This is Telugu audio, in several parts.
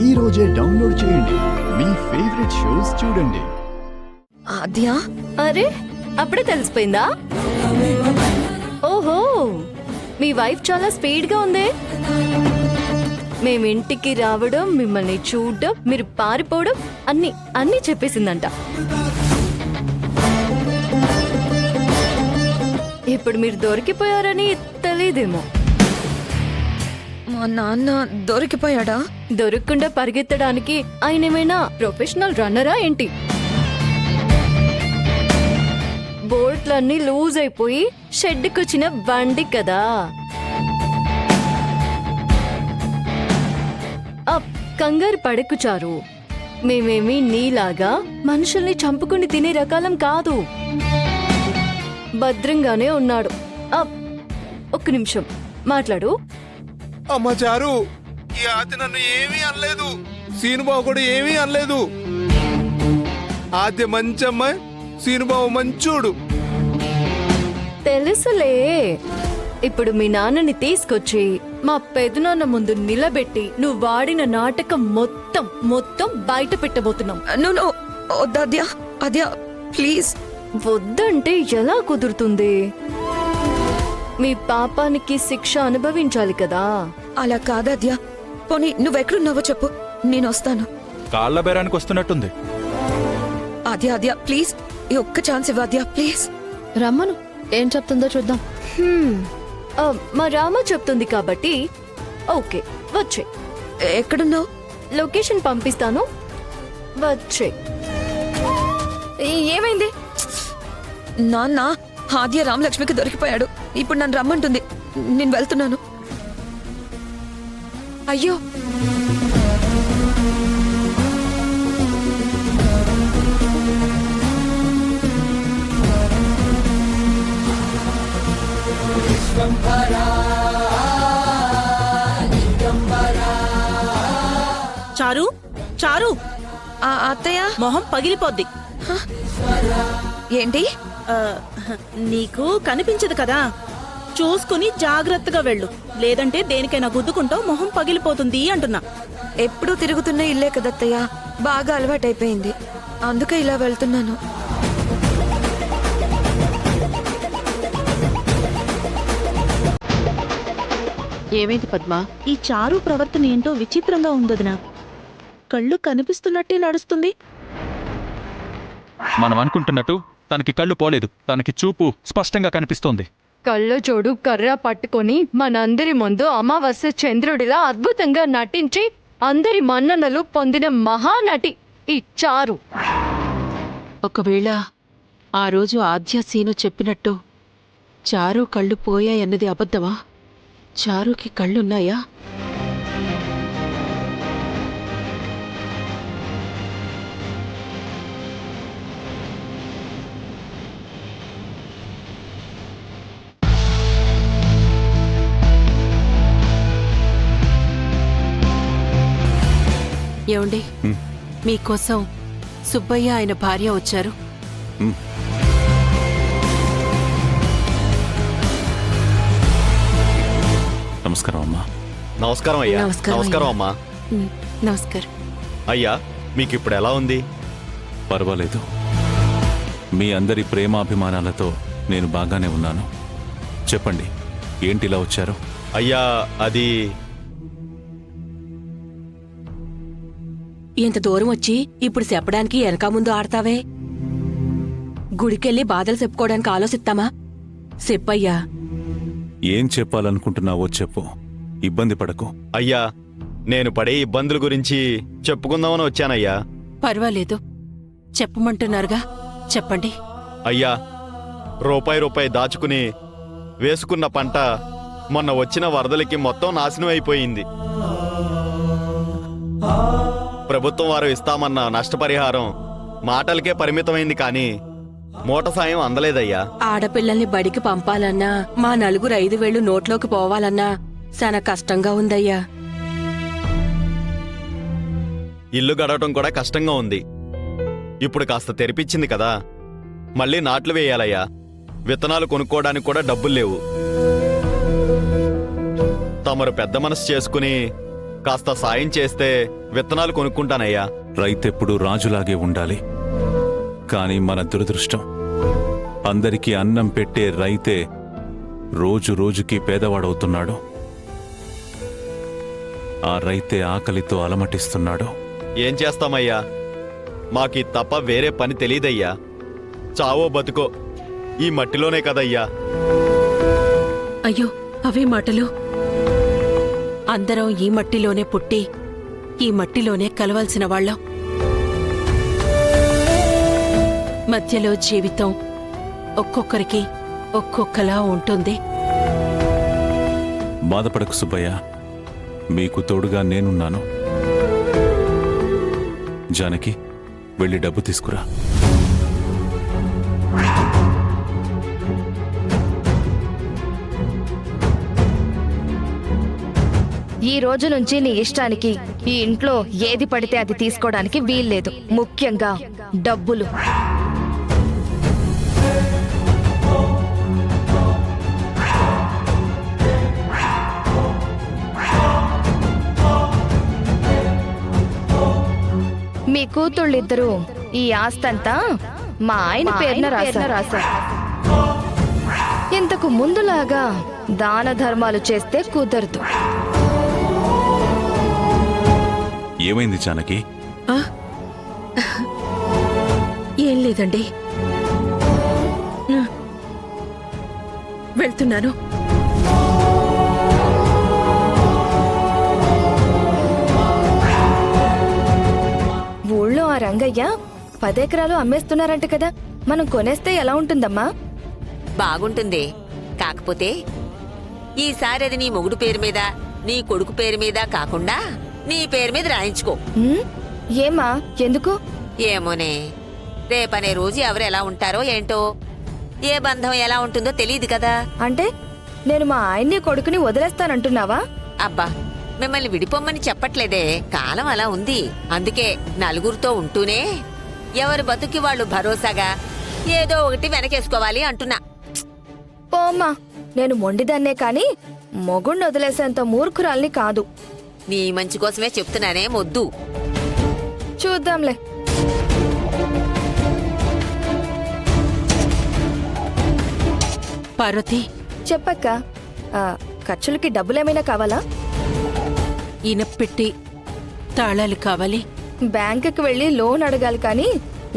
ఈ రోజే డౌన్లోడ్ చేయండి. మీ ఫేవరెట్ షోస్ చూడండి. ఆద్య, అరే అప్పుడే తెలిసిపోయిందా? ఓహో, మీ వైఫ్ చాలా స్పీడ్ గా ఉంది. మేమింటికి రావడం, మిమ్మల్ని చూడడం, మీరు పారిపోవడం అన్ని అన్ని చెప్పేసిందంట. ఇప్పుడు మీరు దొరికిపోయారని తెలీదేమో. మా నాన్న దొరికిపోయాడా? దొరకకుండా పరిగెత్తడానికి ఆయన ఏమైనా ప్రొఫెషనల్ రన్నరా ఏంటి? బోల్ట్లన్నీ లూజ్ అయిపోయి షెడ్డుకొచ్చిన బండి కదా. కంగారు పడకు చారు, మేమేమి నీలాగా మనుషుల్ని చంపుకుని తినే రకాలం కాదు. భద్రంగానే ఉన్నాడు. ఒక్క నిమిషం మాట్లాడు. అమ్మ చారు, ఈ ఆద్య నన్ను ఏమీ అనలేదు. సీనుబాబు కూడా ఏమీ అనలేదు. ఆద్య మంచమ్మ, సీనుబాబు మంచోడు. తెలుసులే. ఇప్పుడు మీ నాన్నని తీసుకొచ్చి మా పెదనాన్న ముందు నిలబెట్టి నువ్వు వాడిన నాటకం మొత్తం మొత్తం బయట పెట్టబోతున్నాం. నువ్వు వద్దాద్య, ఆద్య ప్లీజ్. వద్దంటే ఎలా కుదురుతుంది? మీ పాపానికి శిక్ష అనుభవించాలి కదా. అలా కాదాద్య. పోనీ నువ్వెక్కడున్నావో చెప్పు, నేను వస్తాను. కాళ్ళ బేరానికి వస్తున్నట్టుంది. ఆద్య ఆద్య ప్లీజ్, ఈ ఒక్క ఛాన్స్ ఇవ్వద్య ప్లీజ్. రమ్మను, ఏం చెప్తుందో చూద్దాం. మా రామ చెప్తుంది కాబట్టి ఓకే, వచ్చే. ఎక్కడున్నావు? లొకేషన్ పంపిస్తాను, వచ్చే. ఏమైంది? నాన్న ఆద్య రామలక్ష్మికి దొరికిపోయాడు. ఇప్పుడు నన్ను రమ్మంటుంది. నేను వెళ్తున్నాను. అయ్యో, చారు, చారు, అత్తయ్య మొహం పగిలిపోద్ది. ఏంటి? నీకు కనిపించదు కదా, చూసుకుని జాగ్రత్తగా వెళ్ళు, లేదంటే దేనికైనా గుద్దుకుంటావు, మొహం పగిలిపోతుంది అంటున్నా. ఎప్పుడూ తిరుగుతున్న ఇల్లే కదత్తయ్య, బాగా అలవాటైపోయింది. అందుకే ఇలా వెళ్తున్నాను. ఏమైంది పద్మా? ఈ చారు ప్రవర్తన ఏంటో విచిత్రంగా ఉందదినా. కళ్ళు కనిపిస్తున్నట్టే నడుస్తుంది. మనం అనుకుంటున్నట్టు తనకి కళ్ళు పోలేదు, తనకి చూపు స్పష్టంగా కనిపిస్తోంది. కళ్ళజోడు కర్ర పట్టుకొని మనందరి ముందు అమావాస్య చంద్రుడిలా అద్భుతంగా నటించి అందరి మన్ననలు పొందిన మహానటి ఈ చారు. ఒకవేళ ఆ రోజు ఆద్య సీను చెప్పినట్టు చారు కళ్ళు పోయాయన్నది అబద్ధమా? చారుకి కళ్ళున్నాయా? ఏమండి, మీకోసం సుబ్బయ్య ఆయన భార్య వచ్చారు. నమస్కారం అమ్మా. నమస్కారం అయ్యా. నమస్కారం అమ్మా. నమస్కారం అయ్యా, మీకు ఇప్పుడు ఎలా ఉంది? పర్వాలేదు. మీ అందరి ప్రేమాభిమానాలతో నేను బాగానే ఉన్నాను. చెప్పండి, ఏంటి ఇలా వచ్చారు? అయ్యా, అది ఇంత దూరం వచ్చి ఇప్పుడు చెప్పడానికి వెనక ముందు ఆడతావే? గుడికెళ్ళి బాధలు చెప్పుకోవడానికి ఆలోచిస్తామా? చెప్పయ్యా. ఏం చెప్పాలనుకుంటున్నావో చెప్పు, ఇబ్బంది పడకు. అయ్యా, నేను పడే ఇబ్బందుల గురించి చెప్పుకుందామని వచ్చానయ్యా. పర్వాలేదు, చెప్పమంటున్నారుగా, చెప్పండి. అయ్యా, రూపాయి దాచుకుని వేసుకున్న పంట మొన్న వచ్చిన వరదలకి మొత్తం నాశనం అయిపోయింది. ప్రభుత్వం వారు ఇస్తామన్న నష్టపరిహారం మాటలకే పరిమితమైంది, కానీ మూట సాయం అందలేదయ్యా. ఆడపిల్లల్ని బడికి పంపాలన్నా, మా నలుగురు 5,000 నోట్లోకి పోవాలన్నా చాలా కష్టంగా ఉందయ్యా. ఇల్లు గడవటం కూడా కష్టంగా ఉంది. ఇప్పుడు కాస్త తెరిపించింది కదా, మళ్ళీ నాట్లు వేయాలయ్యా. విత్తనాలు కొనుక్కోవడానికి కూడా డబ్బులు లేవు. తమరు పెద్ద మనసు చేసుకుని కాస్త సాయం చేస్తే విత్తనాలు కొనుక్కుంటానయ్యా. రైతెప్పుడు రాజులాగే ఉండాలి. కానీ మన దురదృష్టం, అందరికీ అన్నం పెట్టే రైతే రోజు రోజుకి పేదవాడవుతున్నాడు. ఆ రైతే ఆకలితో అలమటిస్తున్నాడు. ఏం చేస్తామయ్యా, మాకీ తప్ప వేరే పని తెలీదయ్యా. చావో బతుకో ఈ మట్టిలోనే కదయ్యా. అయ్యో అవే మాటలు. అందరం ఈ మట్టిలోనే పుట్టి ఈ మట్టిలోనే కలవాల్సిన వాళ్ళం. మధ్యలో జీవితం ఒక్కొక్కరికి ఒక్కొక్కలా ఉంటుంది. బాధపడకు సుబ్బయ్య, మీకు తోడుగా నేనున్నాను. జానకి, వెళ్ళి డబ్బు తీసుకురా. ఈ రోజు నుంచి నీ ఇష్టానికి ఈ ఇంట్లో ఏది పడితే అది తీసుకోవడానికి వీల్లేదు. ముఖ్యంగా డబ్బులు. మీ కూతుళ్ళిద్దరూ ఈ ఆస్తంతా మా ఆయన పేరున రాశారు. ఇంతకు ముందులాగా దాన ధర్మాలు చేస్తే కుదరదు. ఏమైంది జానకి? ఏం లేదండి, వెళ్తున్నాను. ఊళ్ళో ఆ రంగయ్య 10 ఎకరాలు అమ్మేస్తున్నారంట కదా, మనం కొనేస్తే ఎలా ఉంటుందమ్మా? బాగుంటుంది. కాకపోతే ఈసారి అది నీ మొగుడు పేరు మీద, నీ కొడుకు పేరు మీద కాకుండా నీ పేరు మీద రాయించుకో. ఏమా, ఎందుకు? ఏమోనే, రేపనే రోజు ఎవరు ఎలా ఉంటారో ఏంటో, ఏ బంధం ఎలా ఉంటుందో తెలియదు కదా. అంటే నేను మా ఆయన్ని కొడుకుని వదిలేస్తానంటున్నావా? అబ్బా, మిమ్మల్ని విడిపోమ్మని చెప్పట్లేదే, కాలం అలా ఉంది. అందుకే నలుగురితో ఉంటూనే ఎవరి బతుకి వాళ్ళు భరోసాగా ఏదో ఒకటి వెనకేసుకోవాలి అంటున్నా. పోమ్మా, నేను మొండిదాన్నే కాని మొగుణ్ణి వదిలేసేంత మూర్ఖురాల్ని కాదు. నీ మంచి కోసమే చెప్తున్నానే, మొద్దు. చూద్దాంలే. పార్వతి, చెప్పక్క, ఖర్చులకి డబ్బులేమైనా కావాలా? ఇనప్పెట్టి తాళాలు కావాలి. బ్యాంకుకి వెళ్ళి లోన్ అడగాలి కానీ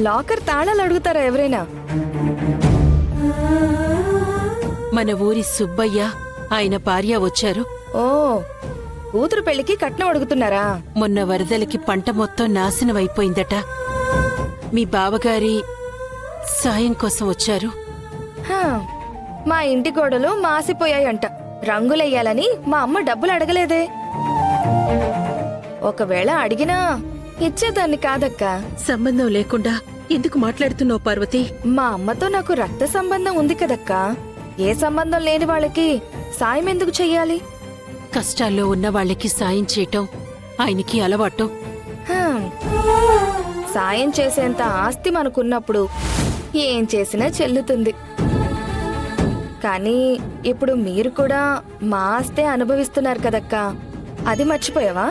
లాకర్ తాళాలు అడుగుతారా ఎవరైనా? మన ఊరి సుబ్బయ్య, ఆయన భార్య వచ్చారు. ఓ, కూతురు పెళ్లికి కట్నం అడుగుతున్నారా? మొన్న వరదలకి పంట మొత్తం నాశనం అయిపోయిందట. మీ బావగారి సాయం కోసం వచ్చారు. హా, మా ఇంటి గోడలు మాసిపోయాయంట. రంగులెయ్యాలని మా అమ్మ డబ్బులు అడగలేదే. ఒకవేళ అడిగినా ఇచ్చేదాన్ని కాదక్క. సంబంధం లేకుండా ఎందుకు మాట్లాడుతున్నావు పార్వతి? మా అమ్మతో నాకు రక్త సంబంధం ఉంది కదక్క. ఏ సంబంధం లేని వాళ్ళకి సాయం ఎందుకు చెయ్యాలి? కష్టాల్లో ఉన్న వాళ్ళకి సాయం చేయటం ఆయనకి అలవాటు. హా, సాయం చేసేంత ఆస్తి మనకున్నప్పుడు ఏం చేసినా చెల్లుతుంది. కానీ ఇప్పుడు మీరు కూడా మా ఆస్తే అనుభవిస్తున్నారు కదక్కా, అది మర్చిపోయావా?